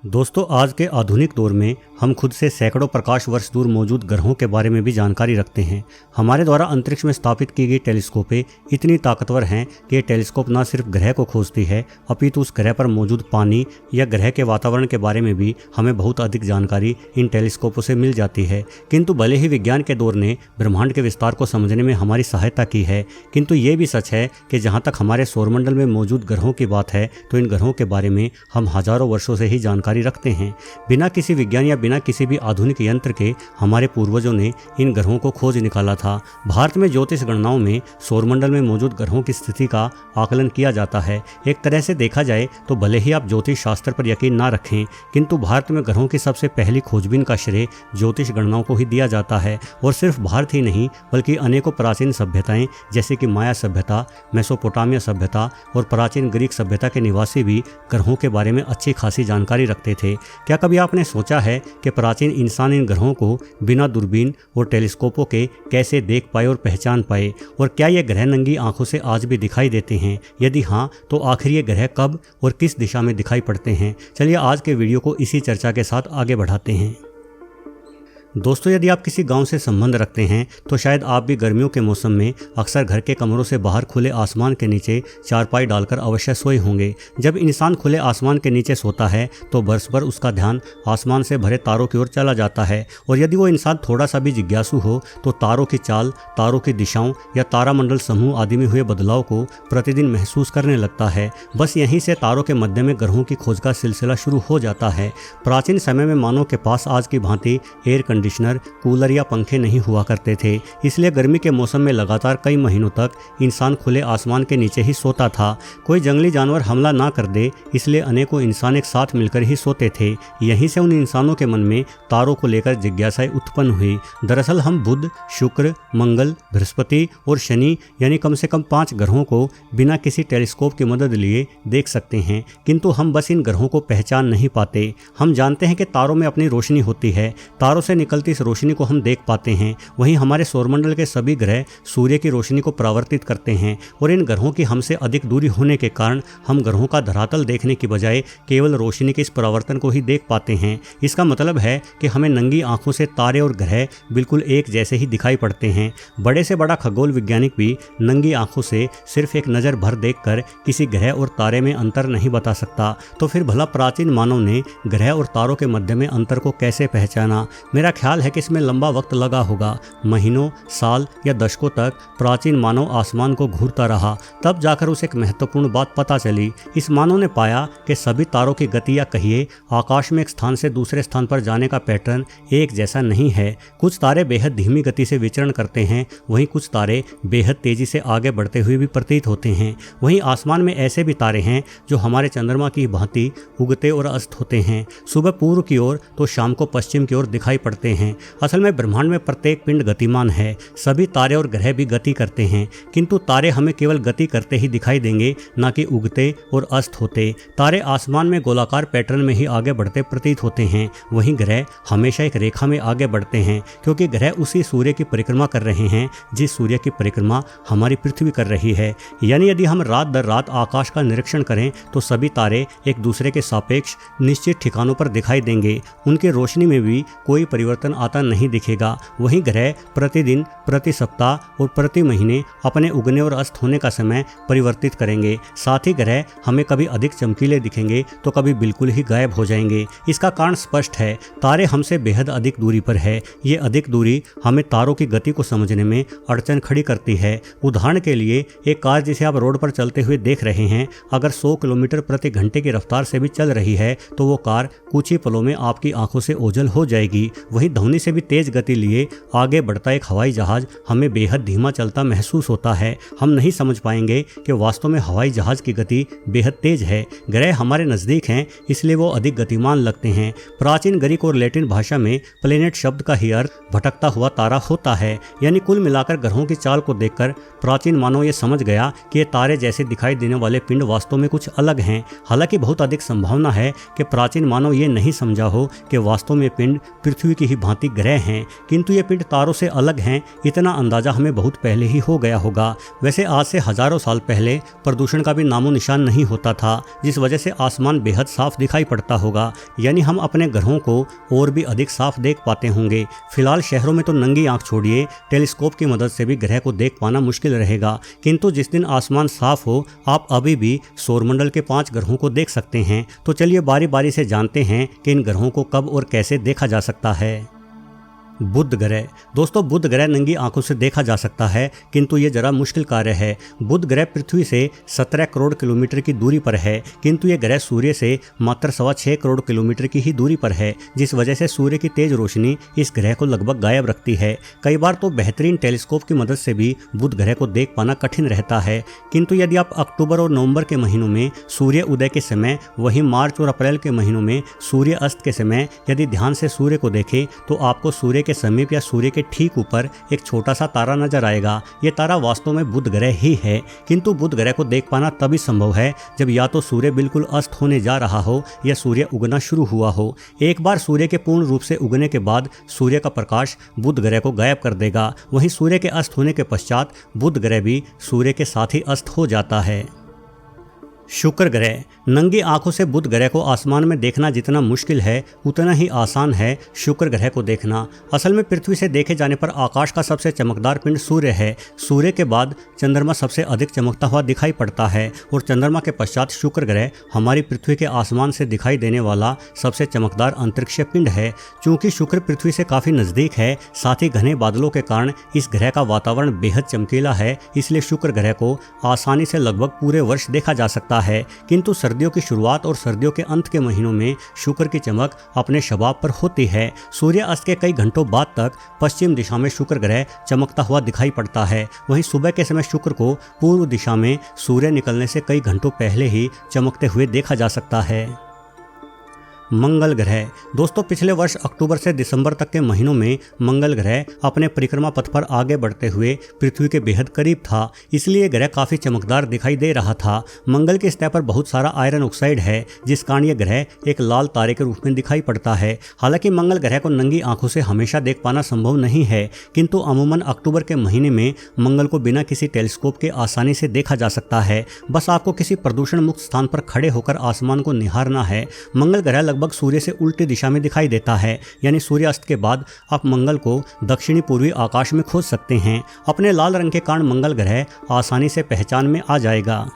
दोस्तों, आज के आधुनिक दौर में हम खुद से सैकड़ों प्रकाश वर्ष दूर मौजूद ग्रहों के बारे में भी जानकारी रखते हैं। हमारे द्वारा अंतरिक्ष में स्थापित की गई टेलीस्कोपें इतनी ताकतवर हैं कि ये टेलीस्कोप न सिर्फ ग्रह को खोजती है, अपितु उस ग्रह पर मौजूद पानी या ग्रह के वातावरण के बारे में भी हमें बहुत अधिक जानकारी इन टेलीस्कोपों से मिल जाती है। किंतु भले ही विज्ञान के दौर ने ब्रह्मांड के विस्तार को समझने में हमारी सहायता की है, किंतु ये भी सच है कि जहाँ तक हमारे सौरमंडल में मौजूद ग्रहों की बात है, तो इन ग्रहों के बारे में हम हजारों वर्षों से ही जानकारी रखते हैं। बिना किसी विज्ञान या बिना किसी भी आधुनिक यंत्र के हमारे पूर्वजों ने इन ग्रहों को खोज निकाला था। भारत में ज्योतिष गणनाओं में सौरमंडल में मौजूद ग्रहों की स्थिति का आकलन किया जाता है। एक तरह से देखा जाए तो भले ही आप ज्योतिष शास्त्र पर यकीन ना रखें, किंतु भारत में ग्रहों की सबसे पहली खोजबीन का श्रेय ज्योतिष गणनाओं को ही दिया जाता है। और सिर्फ भारत ही नहीं, बल्कि अनेकों प्राचीन सभ्यताएं जैसे कि माया सभ्यता, मेसोपोटामिया सभ्यता और प्राचीन ग्रीक सभ्यता के निवासी भी ग्रहों के बारे में अच्छी खासी जानकारी रखते थे। क्या कभी आपने सोचा है कि प्राचीन इंसान इन ग्रहों को बिना दूरबीन और टेलीस्कोपों के कैसे देख पाए और पहचान पाए? और क्या ये ग्रह नंगी आंखों से आज भी दिखाई देते हैं? यदि हाँ, तो आखिर ये ग्रह कब और किस दिशा में दिखाई पड़ते हैं? चलिए आज के वीडियो को इसी चर्चा के साथ आगे बढ़ाते हैं। दोस्तों, यदि आप किसी गांव से संबंध रखते हैं तो शायद आप भी गर्मियों के मौसम में अक्सर घर के कमरों से बाहर खुले आसमान के नीचे चारपाई डालकर अवश्य सोए होंगे। जब इंसान खुले आसमान के नीचे सोता है तो बरस भर उसका ध्यान आसमान से भरे तारों की ओर चला जाता है, और यदि वो इंसान थोड़ा सा भी जिज्ञासु हो तो तारों की चाल, तारों की दिशाओं या तारामंडल समूह आदि में हुए बदलाव को प्रतिदिन महसूस करने लगता है। बस यहीं से तारों के मध्य में ग्रहों की खोज का सिलसिला शुरू हो जाता है। प्राचीन समय में मानव के पास आज की भांति एयर कंडीशनर, कूलर या पंखे नहीं हुआ करते थे, इसलिए गर्मी के मौसम में लगातार कई महीनों तक इंसान खुले आसमान के नीचे ही सोता था। कोई जंगली जानवर हमला ना कर दे, इसलिए अनेकों इंसान एक साथ मिलकर ही सोते थे। यहीं से उन इंसानों के मन में तारों को लेकर जिज्ञासाएं उत्पन्न हुई। दरअसल हम बुध, शुक्र, मंगल, बृहस्पति और शनि यानी कम से कम 5 ग्रहों को बिना किसी टेलीस्कोप की मदद लिए देख सकते हैं, किंतु हम बस इन ग्रहों को पहचान नहीं पाते। हम जानते हैं कि तारों में अपनी रोशनी होती है, तारों से निकलती इस रोशनी को हम देख पाते हैं। वहीं हमारे सौरमंडल के सभी ग्रह सूर्य की रोशनी को परावर्तित करते हैं, और इन ग्रहों की हमसे अधिक दूरी होने के कारण हम ग्रहों का धरातल देखने की बजाय केवल रोशनी के इस परावर्तन को ही देख पाते हैं। इसका मतलब है कि हमें नंगी आंखों से तारे और ग्रह बिल्कुल एक जैसे ही दिखाई पड़ते हैं। बड़े से बड़ा खगोल वैज्ञानिक भी नंगी आंखों से सिर्फ एक नज़र भर देखकर किसी ग्रह और तारे में अंतर नहीं बता सकता। तो फिर भला प्राचीन मानव ने ग्रह और तारों के मध्य में अंतर को कैसे पहचाना? मेरा ख्याल है कि इसमें लंबा वक्त लगा होगा। महीनों, साल या दशकों तक प्राचीन मानव आसमान को घूरता रहा, तब जाकर उसे एक महत्वपूर्ण बात पता चली। इस मानव ने पाया कि सभी तारों की गति या कहिए आकाश में एक स्थान से दूसरे स्थान पर जाने का पैटर्न एक जैसा नहीं है। कुछ तारे बेहद धीमी गति से विचरण करते हैं, वहीं कुछ तारे बेहद तेजी से आगे बढ़ते हुए भी प्रतीत होते हैं। वहीं आसमान में ऐसे भी तारे हैं जो हमारे चंद्रमा की भांति उगते और अस्त होते हैं, सुबह पूर्व की ओर तो शाम को पश्चिम की ओर दिखाई पड़ते हैं। असल में ब्रह्मांड में प्रत्येक पिंड गतिमान है। सभी तारे और ग्रह भी गति करते हैं, किंतु तारे हमें केवल गति करते ही दिखाई देंगे, ना कि उगते और अस्त होते। तारे आसमान में गोलाकार पैटर्न में ही आगे बढ़ते प्रतीत होते हैं, वहीं ग्रह हमेशा एक रेखा में आगे बढ़ते हैं, क्योंकि ग्रह उसी सूर्य की परिक्रमा कर रहे हैं जिस सूर्य की परिक्रमा हमारी पृथ्वी कर रही है। यानी यदि हम रात दर रात आकाश का निरीक्षण करें तो सभी तारे एक दूसरे के सापेक्ष निश्चित ठिकानों पर दिखाई देंगे। उनकी रोशनी में भी कोई परिवर्तन आता नहीं दिखेगा। वहीं ग्रह प्रतिदिन, प्रति सप्ताह और प्रति महीने अपने उगने और अस्त होने का समय परिवर्तित करेंगे। साथ ही ग्रह हमें कभी अधिक चमकीले दिखेंगे तो कभी बिल्कुल ही गायब हो जाएंगे। इसका कारण स्पष्ट है, तारे हमसे बेहद अधिक दूरी पर है। ये अधिक दूरी हमें तारों की गति को समझने में अड़चन खड़ी करती है। उदाहरण के लिए, एक कार जिसे आप रोड पर चलते हुए देख रहे हैं, अगर 100 किलोमीटर प्रति घंटे की रफ्तार से भी चल रही है तो वो कार कुछ ही पलों में आपकी आंखों से ओझल हो जाएगी। वहीं ध्वनि से भी तेज गति लिए आगे बढ़ता एक हवाई जहाज हमें बेहद धीमा चलता महसूस होता है। हम नहीं समझ पाएंगे कि वास्तव में हवाई जहाज की गति बेहद तेज है। ग्रह हमारे नज़दीक हैं, इसलिए वो अधिक गतिमान लगते हैं। प्राचीन ग्रीक और लैटिन भाषा में प्लेनेट शब्द का ही अर्थ भटकता हुआ तारा होता है। यानी कुल मिलाकर ग्रहों की चाल को देखकर प्राचीन मानव ये समझ गया कि ये तारे जैसे दिखाई देने वाले पिंड वास्तव में कुछ अलग हैं। हालांकि बहुत अधिक संभावना है कि प्राचीन मानव ये नहीं समझा हो कि वास्तव में पिंड पृथ्वी की ही भांति ग्रह हैं, किंतु ये पिंड तारों से अलग हैं, इतना अंदाजा हमें बहुत पहले ही हो गया होगा। वैसे आज से हजारों साल पहले प्रदूषण का भी नामो निशान नहीं होता था, जिस वजह से आसमान बेहद साफ दिखाई पड़ता होगा, यानी हम अपने ग्रहों को और भी अधिक साफ देख पाते होंगे। फिलहाल शहरों में तो नंगी आंख छोड़िए, टेलीस्कोप की मदद से भी ग्रह को देख पाना मुश्किल रहेगा, किंतु जिस दिन आसमान साफ हो आप अभी भी सौरमंडल के 5 ग्रहों को देख सकते हैं। तो चलिए बारी बारी से जानते हैं कि इन ग्रहों को कब और कैसे देखा जा सकता है। बुध ग्रह। दोस्तों बुध ग्रह नंगी आंखों से देखा जा सकता है, किंतु ये जरा मुश्किल कार्य है। बुध ग्रह पृथ्वी से 17 करोड़ किलोमीटर की दूरी पर है, किंतु ये ग्रह सूर्य से मात्र 6.25 करोड़ किलोमीटर की ही दूरी पर है, जिस वजह से सूर्य की तेज रोशनी इस ग्रह को लगभग गायब रखती है। कई बार तो बेहतरीन टेलीस्कोप की मदद से भी बुध ग्रह को देख पाना कठिन रहता है, किंतु यदि आप अक्टूबर और नवंबर के महीनों में सूर्य उदय के समय, वहीं मार्च और अप्रैल के महीनों में सूर्य अस्त के समय यदि ध्यान से सूर्य को देखें तो आपको सूर्य के समीप या सूर्य के ठीक ऊपर एक छोटा सा तारा नजर आएगा। ये तारा वास्तव में बुध ग्रह ही है, किंतु बुध ग्रह को देख पाना तभी संभव है जब या तो सूर्य बिल्कुल अस्त होने जा रहा हो या सूर्य उगना शुरू हुआ हो। एक बार सूर्य के पूर्ण रूप से उगने के बाद सूर्य का प्रकाश बुध ग्रह को गायब कर देगा। वहीं सूर्य के अस्त होने के पश्चात बुध ग्रह भी सूर्य के साथ ही अस्त हो जाता है। शुक्र ग्रह। नंगी आंखों से बुध ग्रह को आसमान में देखना जितना मुश्किल है उतना ही आसान है शुक्र ग्रह को देखना। असल में पृथ्वी से देखे जाने पर आकाश का सबसे चमकदार पिंड सूर्य है। सूर्य के बाद चंद्रमा सबसे अधिक चमकता हुआ दिखाई पड़ता है और चंद्रमा के पश्चात शुक्र ग्रह हमारी पृथ्वी के आसमान से दिखाई देने वाला सबसे चमकदार अंतरिक्षीय पिंड है। चूँकि शुक्र पृथ्वी से काफ़ी नज़दीक है, साथ ही घने बादलों के कारण इस ग्रह का वातावरण बेहद चमकीला है, इसलिए शुक्र ग्रह को आसानी से लगभग पूरे वर्ष देखा जा सकता है। किंतु सर्दियों की शुरुआत और सर्दियों के अंत के महीनों में शुक्र की चमक अपने शबाब पर होती है। सूर्यास्त के कई घंटों बाद तक पश्चिम दिशा में शुक्र ग्रह चमकता हुआ दिखाई पड़ता है। वहीं सुबह के समय शुक्र को पूर्व दिशा में सूर्य निकलने से कई घंटों पहले ही चमकते हुए देखा जा सकता है। मंगल ग्रह। दोस्तों पिछले वर्ष अक्टूबर से दिसंबर तक के महीनों में मंगल ग्रह अपने परिक्रमा पथ पर आगे बढ़ते हुए पृथ्वी के बेहद करीब था, इसलिए ग्रह काफ़ी चमकदार दिखाई दे रहा था। मंगल की सतह पर बहुत सारा आयरन ऑक्साइड है, जिस कारण यह ग्रह एक लाल तारे के रूप में दिखाई पड़ता है। हालांकि मंगल ग्रह को नंगी आंखों से हमेशा देख पाना संभव नहीं है, किंतु अमूमन अक्टूबर के महीने में मंगल को बिना किसी टेलीस्कोप के आसानी से देखा जा सकता है। बस आपको किसी प्रदूषण मुक्त स्थान पर खड़े होकर आसमान को निहारना है। मंगल ग्रह लगभग सूर्य से उल्टी दिशा में दिखाई देता है, यानी सूर्यास्त के बाद आप मंगल को दक्षिणी पूर्वी आकाश में खोज सकते हैं। अपने लाल रंग के कारण मंगल ग्रह आसानी से पहचान में आ जाएगा।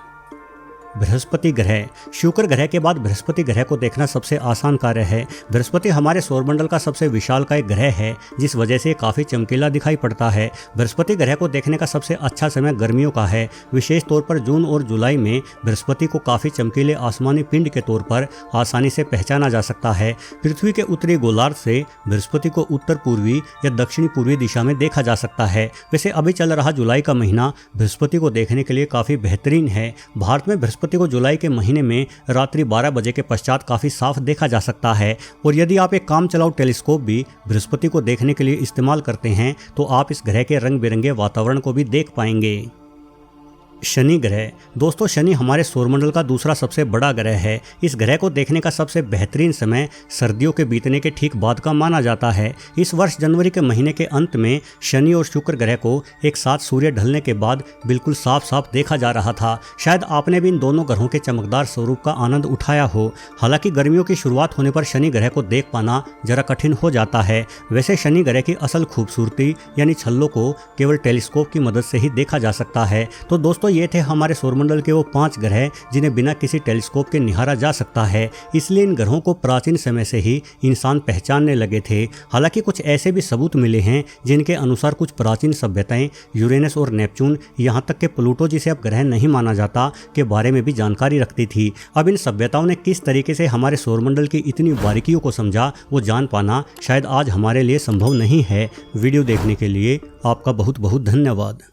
बृहस्पति ग्रह। शुक्र ग्रह के बाद बृहस्पति ग्रह को देखना सबसे आसान कार्य है। बृहस्पति हमारे सौरमंडल का सबसे विशालकाय ग्रह है, जिस वजह से काफ़ी चमकीला दिखाई पड़ता है। बृहस्पति ग्रह को देखने का सबसे अच्छा समय गर्मियों का है। विशेष तौर पर जून और जुलाई में बृहस्पति को काफ़ी चमकीले आसमानी पिंड के तौर पर आसानी से पहचाना जा सकता है। पृथ्वी के उत्तरी गोलार्ध से बृहस्पति को उत्तर पूर्वी या दक्षिणी पूर्वी दिशा में देखा जा सकता है। वैसे अभी चल रहा जुलाई का महीना बृहस्पति को देखने के लिए काफ़ी बेहतरीन है। भारत में बृहस्पति को जुलाई के महीने में रात्रि 12 बजे के पश्चात काफी साफ देखा जा सकता है। और यदि आप एक काम चलाऊ टेलीस्कोप भी बृहस्पति को देखने के लिए इस्तेमाल करते हैं तो आप इस ग्रह के रंग बिरंगे वातावरण को भी देख पाएंगे। शनि ग्रह। दोस्तों शनि हमारे सौरमंडल का दूसरा सबसे बड़ा ग्रह है। इस ग्रह को देखने का सबसे बेहतरीन समय सर्दियों के बीतने के ठीक बाद का माना जाता है। इस वर्ष जनवरी के महीने के अंत में शनि और शुक्र ग्रह को एक साथ सूर्य ढलने के बाद बिल्कुल साफ साफ देखा जा रहा था। शायद आपने भी इन दोनों ग्रहों के चमकदार स्वरूप का आनंद उठाया हो। हालांकि गर्मियों की शुरुआत होने पर शनि ग्रह को देख पाना जरा कठिन हो जाता है। वैसे शनि ग्रह की असल खूबसूरती यानी छल्लों को केवल टेलीस्कोप की मदद से ही देखा जा सकता है। तो दोस्तों ये थे हमारे सौरमंडल के वो 5 ग्रह जिन्हें बिना किसी टेलीस्कोप के निहारा जा सकता है। इसलिए इन ग्रहों को प्राचीन समय से ही इंसान पहचानने लगे थे। हालांकि कुछ ऐसे भी सबूत मिले हैं जिनके अनुसार कुछ प्राचीन सभ्यताएं यूरेनस और नेपच्यून, यहाँ तक कि प्लूटो जिसे अब ग्रह नहीं माना जाता, के बारे में भी जानकारी रखती थी। अब इन सभ्यताओं ने किस तरीके से हमारे सौरमंडल की इतनी बारीकियों को समझा वो जान पाना शायद आज हमारे लिए संभव नहीं है। वीडियो देखने के लिए आपका बहुत बहुत धन्यवाद।